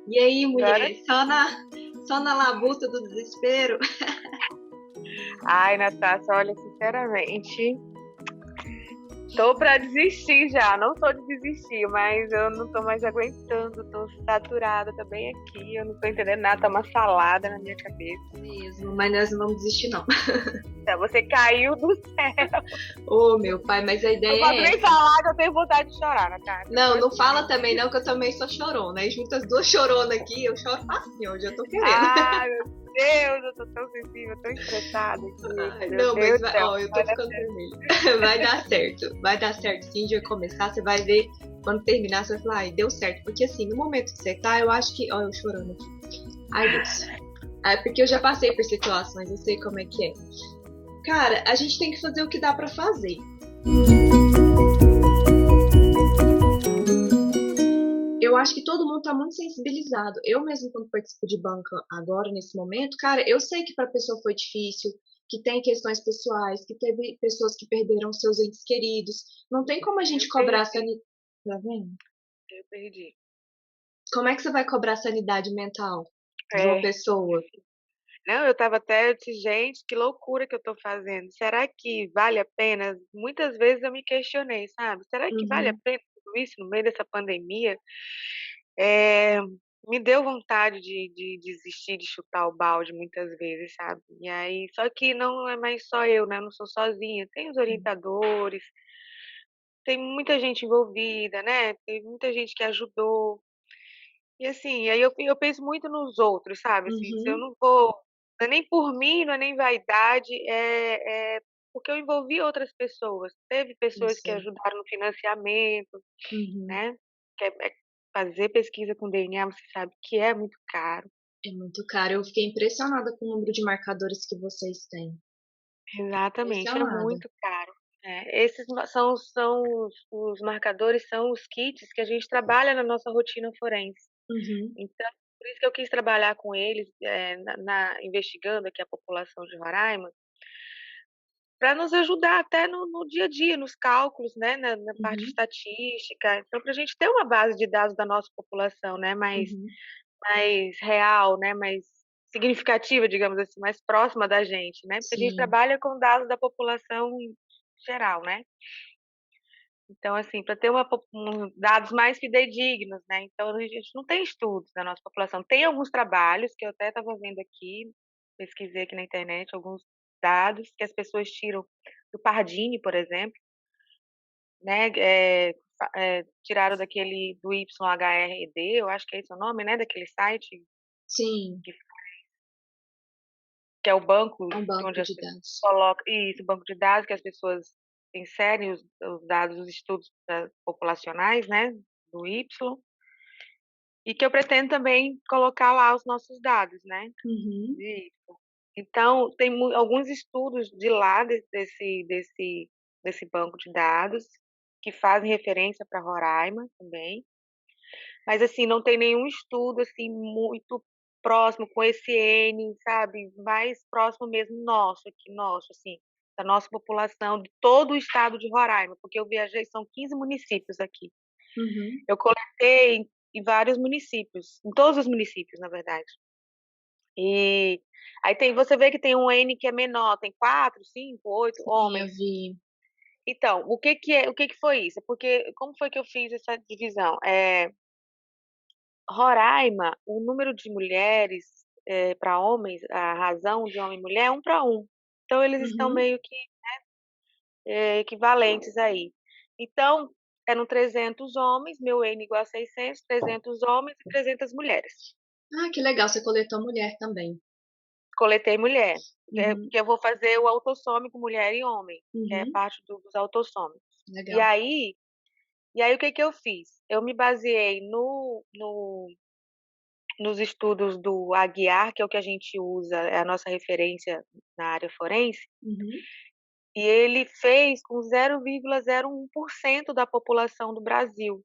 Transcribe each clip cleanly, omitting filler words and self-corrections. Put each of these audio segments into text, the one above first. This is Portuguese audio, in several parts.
E aí, Agora, mulher, só na labuta do desespero? ai, Natasha, olha, sinceramente, tô pra desistir já. Não tô de desistir, mas eu não tô mais aguentando. Tô saturada, tô bem aqui. Eu não tô entendendo nada, tá uma salada na minha cabeça. Mesmo, mas nós não vamos desistir, não. Então, você caiu do céu. Ô, meu pai, mas a Não ideia posso é nem essa. falar que eu tenho vontade de chorar, Natasha. Eu tô Não, não assim. fala também não, que eu também sou chorona. Aí junta as duas choronas aqui, eu choro facinho, hoje eu tô querendo. Ai, meu Deus, eu tô tão sensível, tão estressada aqui. Ai, Meu não, mas Deus do céu. ó, eu tô ficando vermelha. Vai dar certo. Vai dar certo sim, de começar, você vai ver quando terminar, você vai falar, ai, deu certo. Porque assim, no momento que você tá, eu acho que. Ó, eu chorando aqui. Ai, Deus. Ah, porque eu já passei por situações, eu sei como é que é. Cara, a gente tem que fazer o que dá pra fazer. Eu acho que todo mundo tá muito sensibilizado. Eu mesmo, quando participo de banca agora, nesse momento, cara, eu sei que pra pessoa foi difícil, que tem questões pessoais, que teve pessoas que perderam seus entes queridos. Não tem como a gente Eu cobrar perdi, sanidade. Tá vendo? eu perdi. Como é que você vai cobrar sanidade mental de uma É, pessoa? não, eu tava até, eu disse, gente, que loucura que eu tô fazendo. Será que vale a pena? Muitas vezes eu me questionei, sabe? Será que vale a Uhum, pena tudo isso no meio dessa pandemia? É, me deu vontade de desistir de chutar o balde muitas vezes, sabe? E aí, só que não é mais só eu, né? Eu não sou sozinha. Tem os orientadores, tem muita gente envolvida, né? Tem muita gente que ajudou. E assim, aí eu penso muito nos outros, sabe? Assim, se eu uhum, não vou, não é nem por mim, não é nem vaidade, é porque eu envolvi outras pessoas. Teve eu pessoas que sei. ajudaram no financiamento, Uhum. né? Fazer pesquisa com DNA, você sabe que é muito caro. É muito caro. Eu fiquei impressionada com o número de marcadores que vocês têm. Exatamente, é Impressionada. muito caro. Esses são os marcadores, são os kits que a gente trabalha na nossa rotina forense. Uhum, Então, por isso que eu quis trabalhar com eles, investigando aqui a população de Roraima, para nos ajudar até no dia a dia, nos cálculos, né, na parte uhum, estatística. Então, para a gente ter uma base de dados da nossa população, né, uhum. mais real, né, mais significativa, digamos assim, mais próxima da gente, né, porque a gente Sim. trabalha com dados da população em geral, né. Então, assim, para ter dados mais fidedignos, né? Então, a gente não tem estudos da nossa população. Tem alguns trabalhos que eu até estava vendo aqui, pesquisei aqui na internet, alguns dados que as pessoas tiram do Pardini, por exemplo, né? Tiraram daquele do YHRD, eu acho que é esse o nome, né? Daquele site Sim, que, que é o banco é um onde banco as de pessoas dados. colocam, isso, banco de dados que as pessoas inserem os dados dos estudos populacionais, né? Do Y. E que eu pretendo também colocar lá os nossos dados, né? Uhum. Isso. Então, tem alguns estudos de lá desse banco de dados que fazem referência para Roraima também, mas assim, não tem nenhum estudo assim muito próximo com esse N, sabe? Mais próximo mesmo nosso aqui, nosso assim, da nossa população de todo o estado de Roraima, porque eu viajei, são 15 municípios aqui. Uhum. Eu coletei em vários municípios, em todos os municípios, na verdade. E aí você vê que tem um N que é menor, tem 4, 5, 8 Sim, eu homens. vi. Então, o que que foi isso? Porque como foi que eu fiz essa divisão? Roraima, o número de mulheres para homens, a razão de homem e mulher é 1 para 1. Então eles estão Uhum. meio que equivalentes aí. Então, eram 300 homens, meu N igual a 600, 300 homens e 300 mulheres. Ah, que legal, você coletou mulher também. Coletei mulher, Uhum. porque eu vou fazer o autossômico mulher e homem, que é Uhum. parte dos autossômicos. E Legal. aí, e aí o que que eu fiz? Eu me baseei nos estudos do Aguiar, que é o que a gente usa, é a nossa referência na área forense, Uhum. e ele fez com 0,01% da população do Brasil.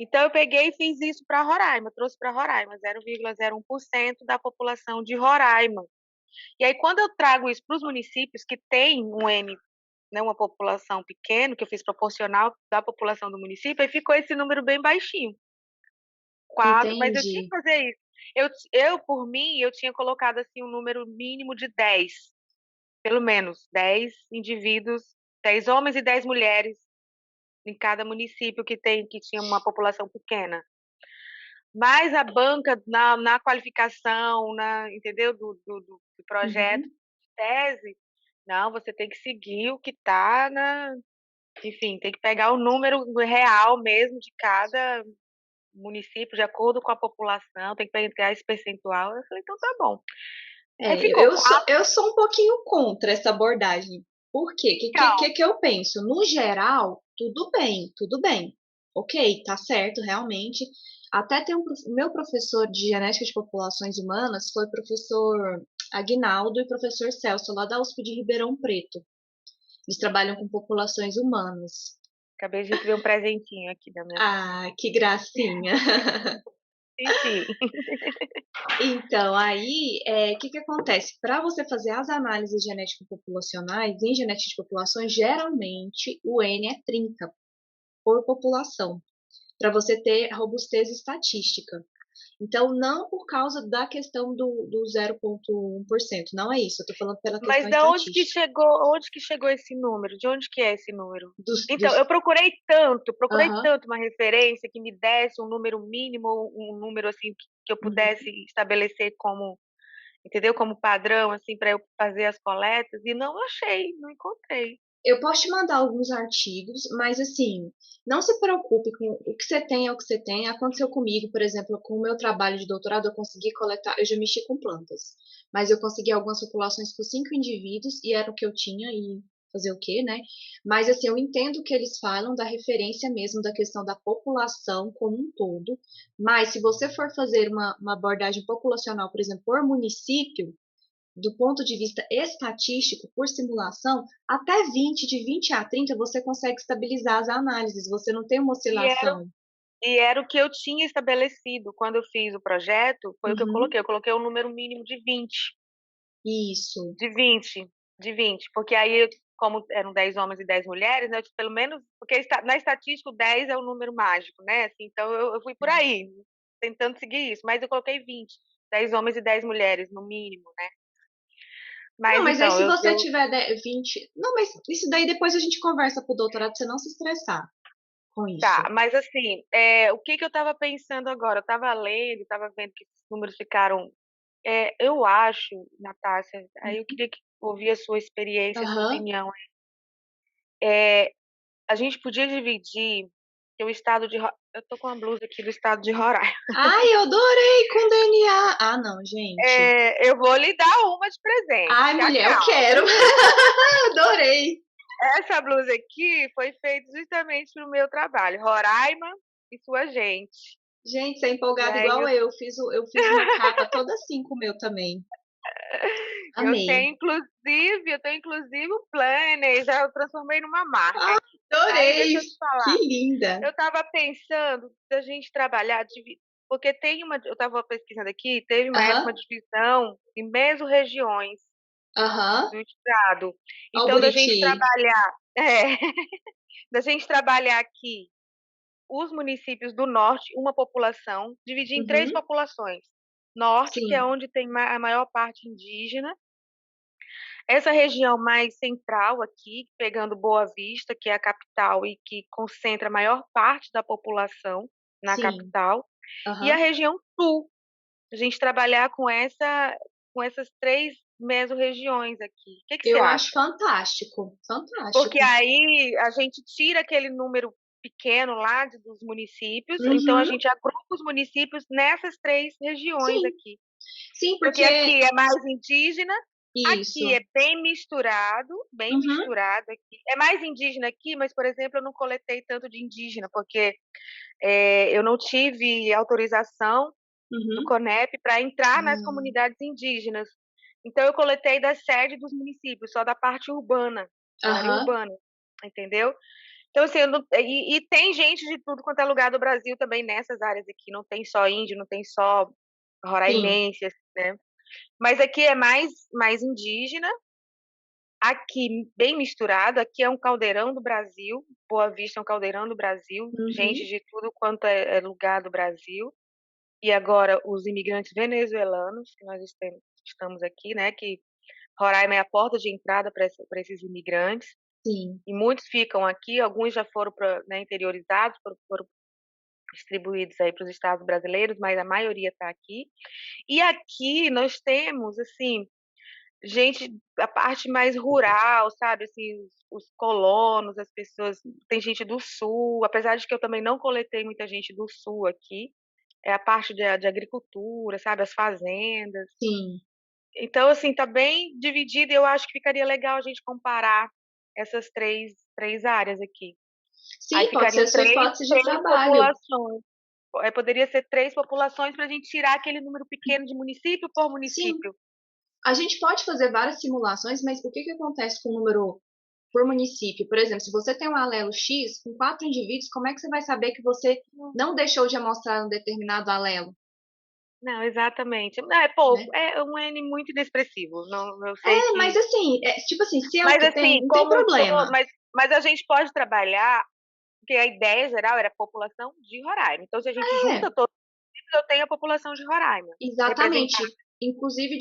Então, eu peguei e fiz isso para Roraima, trouxe para Roraima, 0,01% da população de Roraima. E aí, quando eu trago isso para os municípios que têm um N, né, uma população pequena, que eu fiz proporcional da população do município, aí ficou esse número bem baixinho. quatro, mas eu tinha que Entendi. fazer isso. Por mim, eu tinha colocado assim um número mínimo de 10, pelo menos 10 indivíduos, 10 homens e 10 mulheres em cada município que tinha uma população pequena. Mas a banca na qualificação, entendeu? Do projeto Uhum. de tese, não, você tem que seguir o que está enfim, tem que pegar o número real mesmo de cada município, de acordo com a população, tem que pegar esse percentual. Eu falei, então tá bom. Aí É, ficou eu 4. sou um pouquinho contra essa abordagem. Por quê? O que eu penso? No geral, tudo bem, tudo bem. Ok, tá certo, realmente. Até tem meu professor de genética de populações humanas foi professor Aguinaldo e professor Celso, lá da USP de Ribeirão Preto. Eles trabalham com populações humanas. Acabei de receber um presentinho aqui da minha parte. Ah, que gracinha! Senti. Então, aí, o que acontece? Para você fazer as análises genético-populacionais, em genética de populações, geralmente o N é 30 por população, para você ter robustez estatística. Então, não por causa da questão do 0,1%, não é isso, eu estou falando pela Mas questão da estatística. onde que chegou esse número? De onde que é esse número? Dos, Então, eu dos, procurei aham, tanto uma referência que me desse um número mínimo, um número assim que eu uhum. pudesse estabelecer como, entendeu? Como padrão assim para eu fazer as coletas e não achei, não encontrei. Eu posso te mandar alguns artigos, mas assim, não se preocupe com o que você tem, é o que você tem. Aconteceu comigo, por exemplo, com o meu trabalho de doutorado, eu consegui coletar, eu já mexi com plantas, mas eu consegui algumas populações com 5 indivíduos e era o que eu tinha e fazer o quê, né? Mas assim, eu entendo que eles falam da referência mesmo da questão da população como um todo, mas se você for fazer uma abordagem populacional, por exemplo, por município, do ponto de vista estatístico, por simulação, até 20, de 20 a 30, você consegue estabilizar as análises, você não tem uma E era, oscilação. e era o que eu tinha estabelecido quando eu fiz o projeto, foi o que eu Uhum, coloquei. Eu coloquei um número mínimo de 20. isso. De 20, de 20, porque aí, como eram 10 homens e 10 mulheres, né, pelo menos, porque na estatística o 10 é o número mágico, né? Assim, então eu fui por aí, tentando seguir isso, mas eu coloquei 20, 10 homens e 10 mulheres, no mínimo, né? Não, Mas mas aí então, se você tiver 20. Não, mas isso daí depois a gente conversa pro doutorado, pra você não se estressar com isso. tá, mas assim, o que que eu estava pensando agora? Eu estava lendo, estava vendo que esses números ficaram. Eu acho, Natácia, aí eu queria ouvir a sua experiência, a sua Aham. opinião. É, a gente podia dividir que o estado de. Eu tô com uma blusa aqui do estado de Roraima. Ai, eu adorei com DNA. Ah, não, gente. Eu vou lhe dar uma de presente, Ai, se mulher, eu acalme. quero. Adorei. Essa blusa aqui foi feita justamente para o meu trabalho, Roraima e sua gente. Gente, você é E empolgada aí igual eu. Eu fiz uma capa toda assim com o meu também. Amei. eu tenho inclusive o planner, já eu transformei numa marca Ah, aqui. Aí adorei! deixa eu te Que falar. linda! Eu estava pensando da gente trabalhar, porque eu estava pesquisando aqui, teve uma época Aham, uma divisão em mesorregiões aham. do estado. Ó, o Então, Buriti. da gente trabalhar aqui os municípios do norte, uma população, dividir em três Uhum, populações. Norte, que é sim, onde tem a maior parte indígena, essa região mais central aqui, pegando Boa Vista, que é a capital e que concentra a maior parte da população na sim. capital, e a Aham. região sul. A gente trabalhar com essas três mesorregiões aqui. O que que você Eu acho acha? fantástico, Porque fantástico. aí a gente tira aquele número pequeno lá dos municípios, então a Uhum, gente agrupa os municípios nessas três regiões sim, aqui. sim, Porque porque aqui é mais indígena, aqui isso. é bem Uhum, misturado aqui. É mais indígena aqui, mas, por exemplo, eu não coletei tanto de indígena, porque eu não tive autorização do uhum. CONEP para entrar nas Ah, comunidades indígenas. Então, eu coletei da sede dos municípios, só da parte urbana, da área aham, urbana, entendeu? Então, assim, e tem gente de tudo quanto é lugar do Brasil também nessas áreas aqui. Não tem só índio, não tem só sim. roraimense, assim, né? Mas aqui é mais indígena, aqui bem misturado. Aqui é um caldeirão do Brasil. Boa Vista é um caldeirão do Brasil. Gente Uhum. de tudo quanto é lugar do Brasil. e agora os imigrantes venezuelanos, que nós estamos aqui, né, que Roraima é a porta de entrada para esses imigrantes, Sim, e muitos ficam aqui, alguns já foram né, interiorizados, foram distribuídos aí para os estados brasileiros, mas a maioria está aqui. E aqui nós temos, assim, gente da parte mais rural, sabe? Assim, os colonos, as pessoas. Tem gente do sul, apesar de que eu também não coletei muita gente do sul aqui. É a parte de agricultura, sabe? As fazendas. sim. Então, assim, tá bem dividido e eu acho que ficaria legal a gente comparar essas três áreas aqui. Aí Sim, pode ser ficariam sua hipótese de três trabalho. populações. Poderia ser três populações para a gente tirar aquele número pequeno de município por Sim, município. a gente pode fazer várias simulações, mas o que que acontece com o número por município? Por exemplo, se você tem um alelo X com 4 indivíduos, como é que você vai saber que você não deixou de amostrar um determinado alelo, Não, exatamente. É pouco, né? é um N muito inexpressivo. Não, eu sei É, mas que. assim, tipo assim, se é o Mas que tem, assim, não tem como um todo, problema. mas a gente pode trabalhar, porque a ideia geral era a população de Roraima. Então, se a gente É, junta todos, eu tenho a população de Roraima representada. exatamente. Inclusive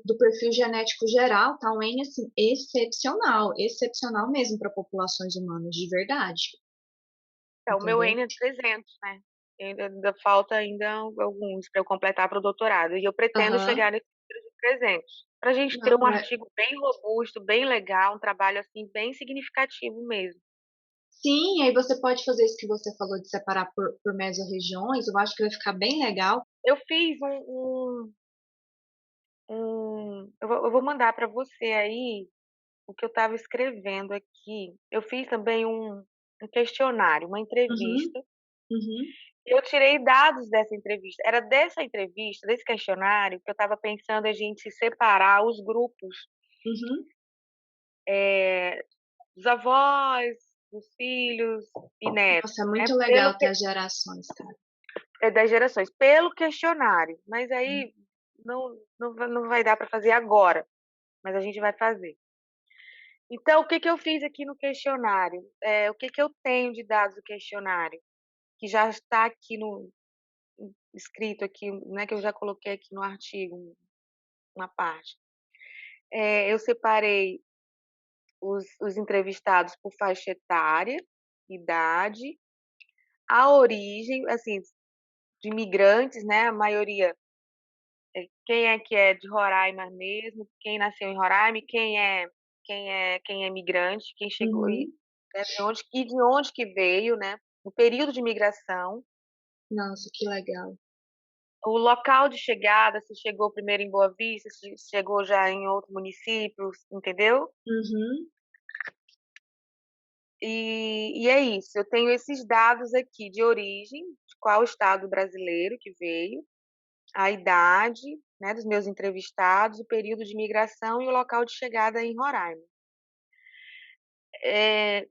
do perfil genético geral, tá um N assim, excepcional, excepcional mesmo para populações humanas, de verdade, Então, o meu entendeu? N é de 300, né? Ainda falta ainda alguns para eu completar para o doutorado. E eu pretendo Aham. chegar nesse número de 300. Para a gente ter um Não, é. artigo bem robusto, bem legal, um trabalho assim bem significativo mesmo. Sim, aí você pode fazer isso que você falou de separar por mesorregiões, eu acho que vai ficar bem legal. Eu fiz eu vou mandar para você aí o que eu estava escrevendo aqui. Eu fiz também um questionário, uma Uhum, entrevista. uhum, Eu tirei dados dessa entrevista. Era dessa entrevista, desse questionário, que eu estava pensando a gente separar os grupos uhum. é, dos avós, dos filhos e netos, Nossa, é né? muito legal ter as gerações, cara. Das gerações, pelo questionário. Mas aí não vai dar para fazer agora, mas a gente vai fazer. Então, o que que eu fiz aqui no questionário? O que que eu tenho de dados do questionário? Que já está aqui no escrito aqui, né? Que eu já coloquei aqui no artigo, uma parte. Eu separei os entrevistados por faixa etária, idade, a origem, assim, de imigrantes, né? A maioria, quem é que é de Roraima mesmo, quem nasceu em Roraima, e quem é imigrante, quem chegou e Uhum. né, de onde que veio, né? O período de migração, Nossa, que legal. o local de chegada, se chegou primeiro em Boa Vista, se chegou já em outro município, entendeu? Uhum. E é isso, eu tenho esses dados aqui de origem, de qual estado brasileiro que veio, a idade, né, dos meus entrevistados, o período de migração e o local de chegada em Roraima. É,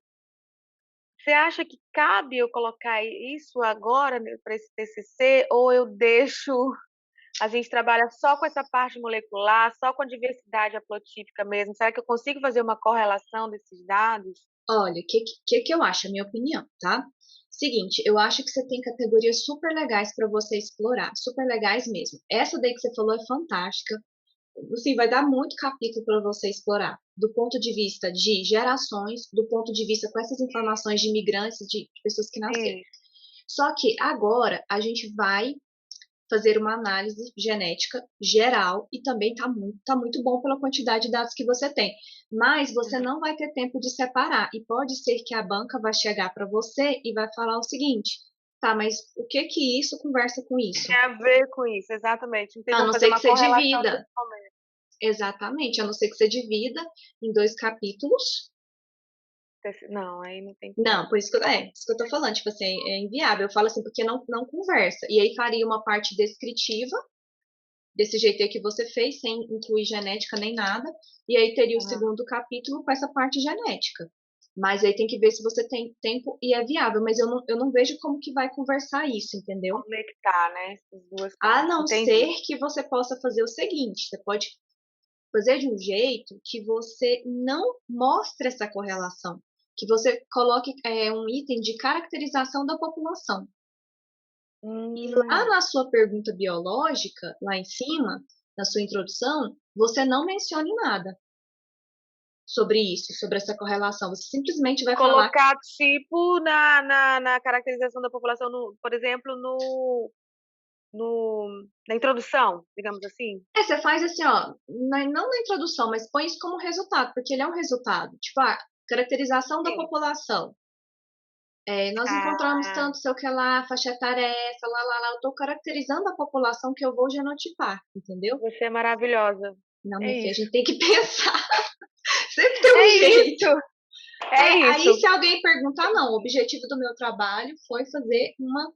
você acha que cabe eu colocar isso agora para esse TCC ou eu deixo a gente trabalha só com essa parte molecular, só com a diversidade haplotípica mesmo? Será que eu consigo fazer uma correlação desses dados? Olha, o que eu acho, a minha opinião, tá? Seguinte, eu acho que você tem categorias super legais para você explorar, super legais mesmo. Essa daí que você falou é fantástica. Assim, vai dar muito capítulo para você explorar, do ponto de vista de gerações, do ponto de vista com essas informações de imigrantes, de pessoas que nasceram. Isso. Só que agora a gente vai fazer uma análise genética geral e também tá muito bom pela quantidade de dados que você tem. Mas você Uhum. não vai ter tempo de separar e pode ser que a banca vai chegar para você e vai falar o seguinte: tá, mas o que que isso conversa com isso? Tem a ver com isso, exatamente. Não tem A como não fazer ser que uma você correlação nesse divida. momento. Exatamente, a não ser que você divida em 2 capítulos. Não, aí não tem Não, como. por isso que, isso que eu tô falando, tipo assim, é inviável. Eu falo assim, porque não conversa. E aí faria uma parte descritiva, desse jeito aí que você fez, sem incluir genética nem nada. E aí teria o Aham. segundo capítulo com essa parte genética. Mas aí tem que ver se você tem tempo e é viável. Mas eu não vejo como que vai conversar isso, entendeu? Conectar, né, essas duas A partes. não ser Entendi. que você possa fazer o seguinte: você pode fazer de um jeito que você não mostre essa correlação, que você coloque um item de caracterização da população. E lá Hum, na sua pergunta biológica, lá em cima, na sua introdução, você não menciona nada sobre isso, sobre essa correlação. Você simplesmente vai falar. colocar tipo na caracterização da população, por exemplo, na introdução, digamos assim. Você faz assim, ó, não na introdução, mas põe isso como resultado, porque ele é um resultado. Tipo, a caracterização da Sim. população. Nós encontramos Ah, tanto, sei o que lá, faixa etária é essa, lá. Eu estou caracterizando a população que eu vou genotipar, entendeu? você é maravilhosa. Não, É minha filha, a isso. gente tem que pensar. Sempre tem um É jeito. isso. É Aí, isso. se alguém perguntar, não, o objetivo do meu trabalho foi fazer uma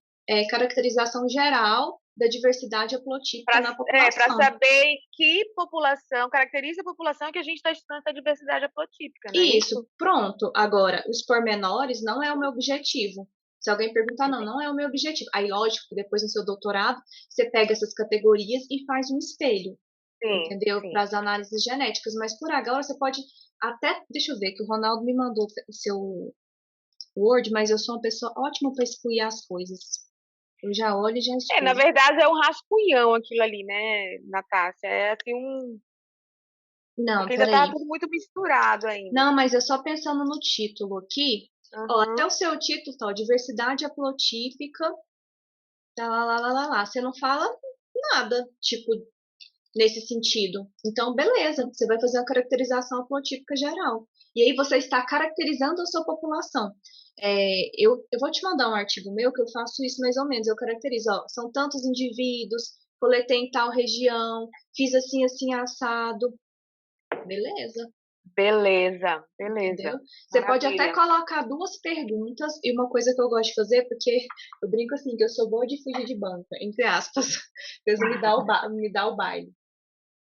caracterização geral da diversidade haplotípica na Para população. saber que população, caracteriza a população que a gente está estudando essa diversidade haplotípica, não é Isso, isso? pronto. Agora, os pormenores não é o meu objetivo. Se alguém perguntar, não, Entendi. não é o meu objetivo. Aí, lógico, que depois no seu doutorado, você pega essas categorias e faz um espelho, Sim, entendeu? sim. Para as análises genéticas. Mas por agora você pode até, deixa eu ver, que o Ronaldo me mandou o seu Word, mas eu sou uma pessoa ótima para excluir as coisas. Eu já olho e já Na excluo. verdade é um rascunhão aquilo ali, né, Natácia? É assim Não, porque ainda tá peraí. tudo muito misturado ainda. Não, mas eu só pensando no título aqui. Ó, até Uhum. o seu título, tá, ó, diversidade haplotípica, tá, lá. Você não fala nada, tipo, nesse sentido. Então, beleza, você vai fazer uma caracterização haplotípica geral. E aí você está caracterizando a sua população. Eu vou te mandar um artigo meu que eu faço isso mais ou menos. Eu caracterizo, ó, são tantos indivíduos, coletei em tal região, fiz assim, assim, assado. Beleza, Beleza, beleza. entendeu? Você pode até Maravilha. colocar duas perguntas e uma coisa que eu gosto de fazer, porque eu brinco assim, que eu sou boa de fugir de banca, entre aspas. Deus me dá o baile.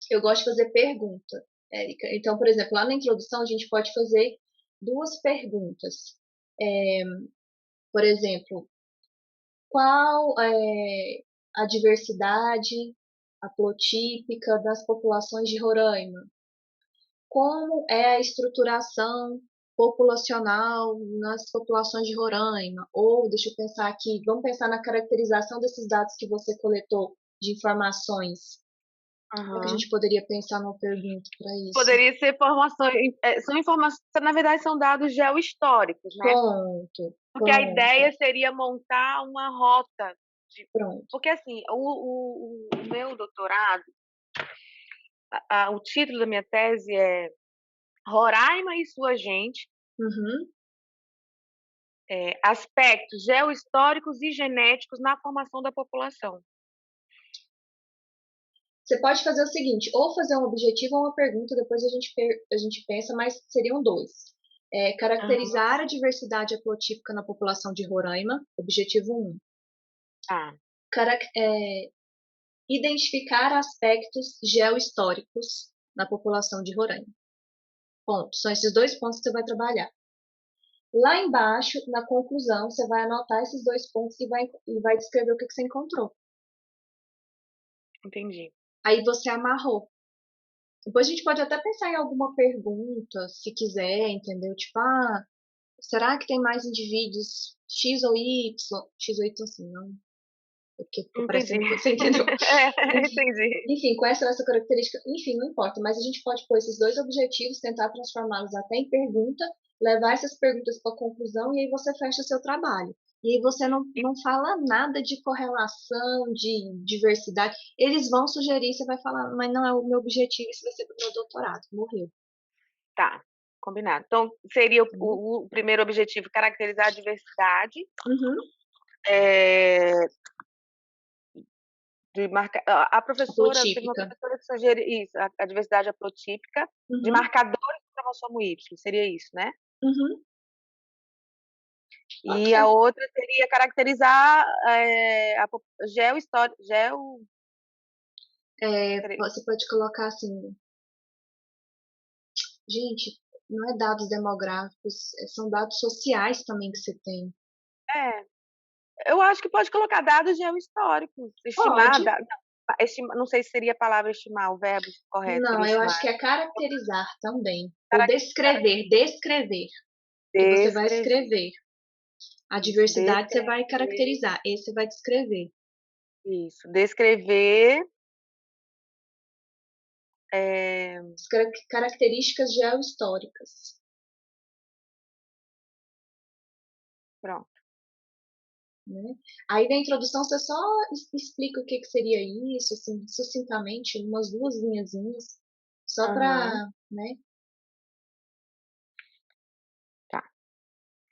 Eu gosto de fazer pergunta, Érica. Então, por exemplo, lá na introdução a gente pode fazer duas perguntas. É, por exemplo, qual é a diversidade haplotípica das populações de Roraima? Como é a estruturação populacional nas populações de Roraima? Ou, deixa eu pensar aqui, vamos pensar na caracterização desses dados que você coletou de informações. Como é que a Uhum. gente poderia pensar numa pergunta para isso? Poderia ser informações, são informações, na verdade são dados geohistóricos, né? Pronto, Porque a pronto, ideia seria montar uma rota pronto. porque assim, o meu doutorado, o título da minha tese é Roraima e sua gente, Uhum. aspectos geohistóricos e genéticos na formação da população. Você pode fazer o seguinte, ou fazer um objetivo ou uma pergunta, depois a gente pensa, mas seriam dois. Aham. Caracterizar a diversidade haplotípica na população de Roraima, objetivo um. Tá, Identificar aspectos geohistóricos na população de Roraima. Ponto. São esses dois pontos que você vai trabalhar. Lá embaixo, na conclusão, você vai anotar esses dois pontos e vai descrever o que você encontrou. entendi. Aí você amarrou. Depois a gente pode até pensar em alguma pergunta, se quiser, entendeu? Tipo, será que tem mais indivíduos X ou Y? X ou Y, assim, não. Porque ficou Entendi. parecendo que você entendeu. Entendi. Enfim, com essa característica, enfim, não importa, mas a gente pode pôr esses dois objetivos, tentar transformá-los até em pergunta, levar essas perguntas para a conclusão e aí você fecha seu trabalho. E aí você não fala nada de correlação, de diversidade. Eles vão sugerir, você vai falar, mas não é o meu objetivo, isso vai ser para o meu doutorado. Morreu. Tá, combinado. Então, seria Entendeu? o primeiro objetivo, caracterizar a diversidade, Uhum. é, de marca, a professora, teve uma Haplotípica. professora que sugere isso, a diversidade haplotípica de Uhum. marcadores do cromossomo Y, seria isso, né? Uhum. E a Ok. outra seria caracterizar a geohistória, Você pode colocar assim, gente, não é dados demográficos, são dados sociais também que você tem. é, eu acho que pode colocar dados geohistóricos, estimar, Pode. não, não sei se seria a palavra estimar, o verbo correto Não, seria eu estimar, acho que é caracterizar também. Ou Carac- descrever, descrever, que você vai descrever. escrever. A Isso, diversidade você vai caracterizar, esse você vai descrever. isso, descrever, As características geohistóricas. pronto. Né? Aí na introdução você só explica o que seria isso, assim, sucintamente, umas 2 linhazinhas, só para, Aham, né? tá,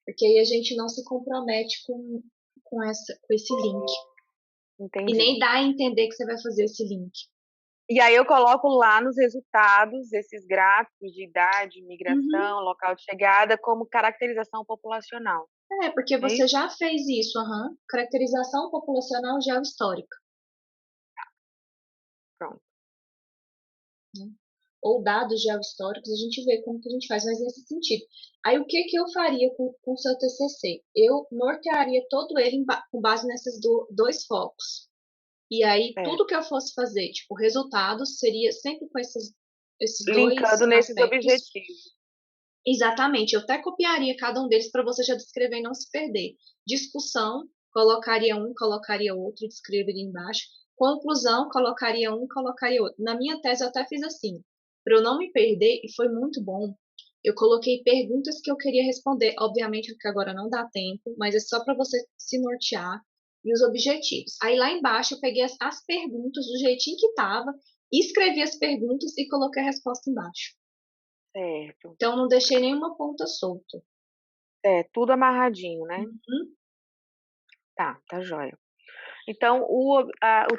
Porque aí a gente não se compromete com esse link. E entendi. nem dá a entender que você vai fazer esse link. E aí eu coloco lá nos resultados esses gráficos de idade, Uhum. migração, local de chegada, como caracterização populacional. É, porque É você isso? já fez isso, aham. Caracterização populacional geohistórica. Pronto. Né? Ou dados geohistóricos, a gente vê como que a gente faz, mas nesse sentido. Aí o que que eu faria com o seu TCC? Eu nortearia todo ele com base nesses dois focos. E aí É. tudo que eu fosse fazer, tipo, resultados, seria sempre com esses dois Linkando nesses aspectos. objetivos. Exatamente, eu até copiaria cada um deles para você já descrever e não se perder. Discussão, colocaria um, colocaria outro, descreveria embaixo. Conclusão, colocaria um, colocaria outro. Na minha tese eu até fiz assim, para eu não me perder, e foi muito bom. Eu coloquei perguntas que eu queria responder, obviamente porque agora não dá tempo, mas é só para você se nortear e os objetivos. Aí lá embaixo eu peguei as perguntas do jeitinho que estava, escrevi as perguntas e coloquei a resposta embaixo. Certo. Então não deixei nenhuma ponta solta. É, tudo amarradinho, né? Uhum. Tá joia. Então, o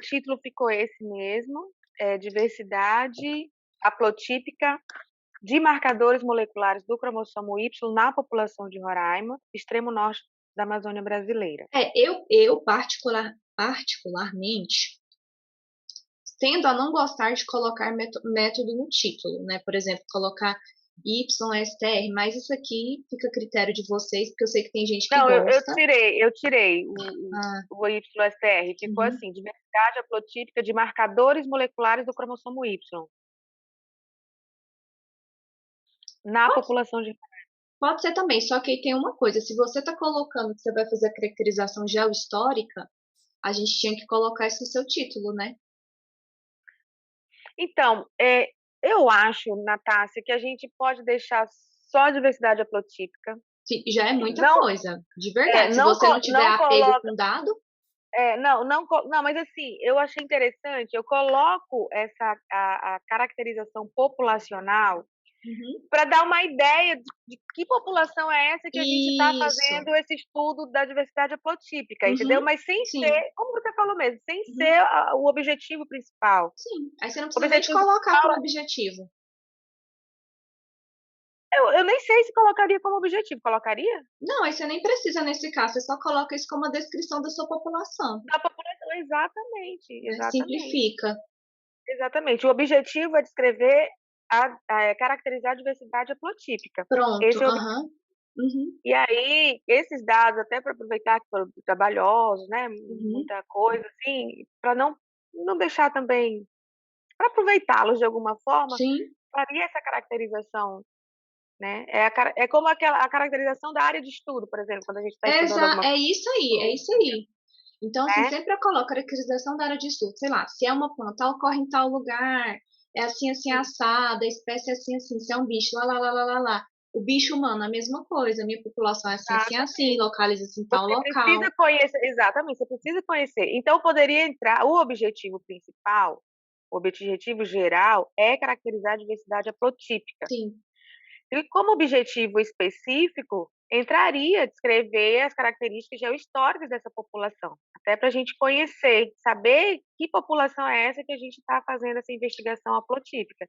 título ficou esse mesmo, diversidade haplotípica de marcadores moleculares do cromossomo Y na população de Roraima, extremo norte da Amazônia brasileira. Eu particularmente tendo a não gostar de colocar método no título, né? Por exemplo, colocar YSTR, mas isso aqui fica a critério de vocês, porque eu sei que tem gente que Não, gosta. eu tirei Ah, o YSTR, ficou uhum. assim, diversidade haplotípica de marcadores moleculares do cromossomo Y na Pode, população de... pode ser também, só que aí tem uma coisa, se você está colocando que você vai fazer a caracterização geohistórica, a gente tinha que colocar isso no seu título, né? Então, eu acho, Natácia, que a gente pode deixar só a diversidade haplotípica. Já é muita Não, coisa, de verdade. Se você não tiver não apego coloca. com dado, Não, mas assim, eu achei interessante, eu coloco a caracterização populacional uhum. para dar uma ideia de que população é essa que a gente está Isso. fazendo esse estudo da diversidade haplotípica, entendeu? Uhum. Mas sem Sim. ser, como você falou mesmo, sem Uhum. ser o objetivo principal. Sim. Aí você não O precisa nem de objetivo colocar principal, como objetivo. eu nem sei se colocaria como objetivo, colocaria? Não, aí você nem precisa nesse caso, você só coloca isso como a descrição da sua população, Da população, exatamente, né? exatamente, Simplifica. exatamente. O objetivo é descrever, caracterizar a diversidade haplotípica. Pronto. Esse é o Aham. Uhum. E aí, esses dados, até para aproveitar que foram trabalhosos, né, Uhum. muita coisa, assim, para não deixar também, para aproveitá-los de alguma forma, Sim. faria essa caracterização, né? É como a caracterização da área de estudo, por exemplo, quando a gente está estudando alguma É isso aí, é coisa, isso aí. Então, assim, né? sempre eu coloco a caracterização da área de estudo. Sei lá, se é uma planta, ela ocorre em tal lugar, é assim, assim, assada, a espécie é assim, assim, se é um bicho, lá, lá, lá, lá, lá, lá. O bicho humano, a mesma coisa. A minha população é assim, assim, assim, Exatamente. localiza-se em tal Você precisa local. conhecer, exatamente, você precisa conhecer. Então, poderia entrar, o objetivo principal, o objetivo geral, é caracterizar a diversidade haplotípica. Sim. E como objetivo específico, entraria descrever as características geohistóricas dessa população, até para a gente conhecer, saber que população é essa que a gente está fazendo essa investigação haplotípica.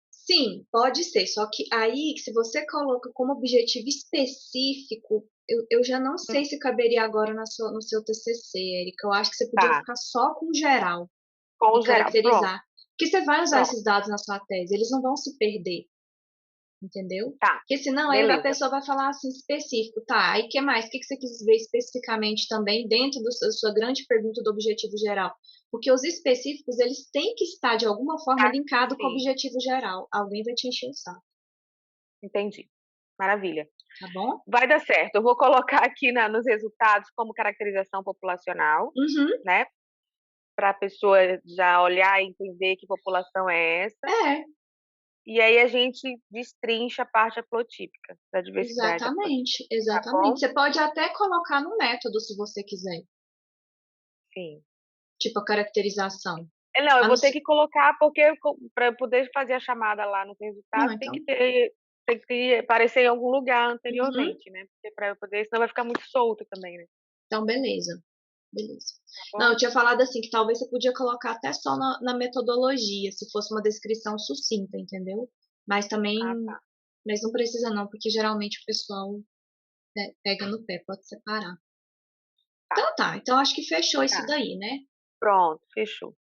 Sim, pode ser. Só que aí, se você coloca como objetivo específico, eu já não Hum, sei se caberia agora no seu TCC, Erika. Eu acho que você podia Tá, ficar só com geral com e o geral. Pronto, caracterizar. Porque você vai usar pronto, esses dados na sua tese, eles não vão se perder, entendeu? tá, Porque senão aí a beleza. pessoa vai falar assim específico, tá? Aí que mais? O que você quis ver especificamente também dentro da sua grande pergunta do objetivo geral? Porque os específicos, eles têm que estar de alguma forma Tá, linkado com o sim, objetivo geral. Alguém vai te encher o saco. entendi. Maravilha. Tá bom? Vai dar certo. Eu vou colocar aqui nos resultados como caracterização populacional, Uhum. né? Para a pessoa já olhar e entender que população é essa. É, E aí a gente destrincha a parte haplotípica, da diversidade haplotípica, exatamente, tá exatamente. bom? Você pode até colocar no método se você quiser, Sim. tipo a caracterização. Não, eu A não vou ter ser... que colocar, porque para eu poder fazer a chamada lá nos Não, resultados, então. tem que aparecer em algum lugar Uhum. anteriormente, né? Porque para eu poder, senão vai ficar muito solto também, né? Então, beleza. Beleza. Tá Não, bom? eu tinha falado assim que talvez você podia colocar até só na metodologia, se fosse uma descrição sucinta, entendeu? Mas também, Ah, tá. mas não precisa não, porque geralmente o pessoal pega no pé, pode separar. Tá, Então tá, então acho que fechou isso tá. daí, né? Pronto, fechou.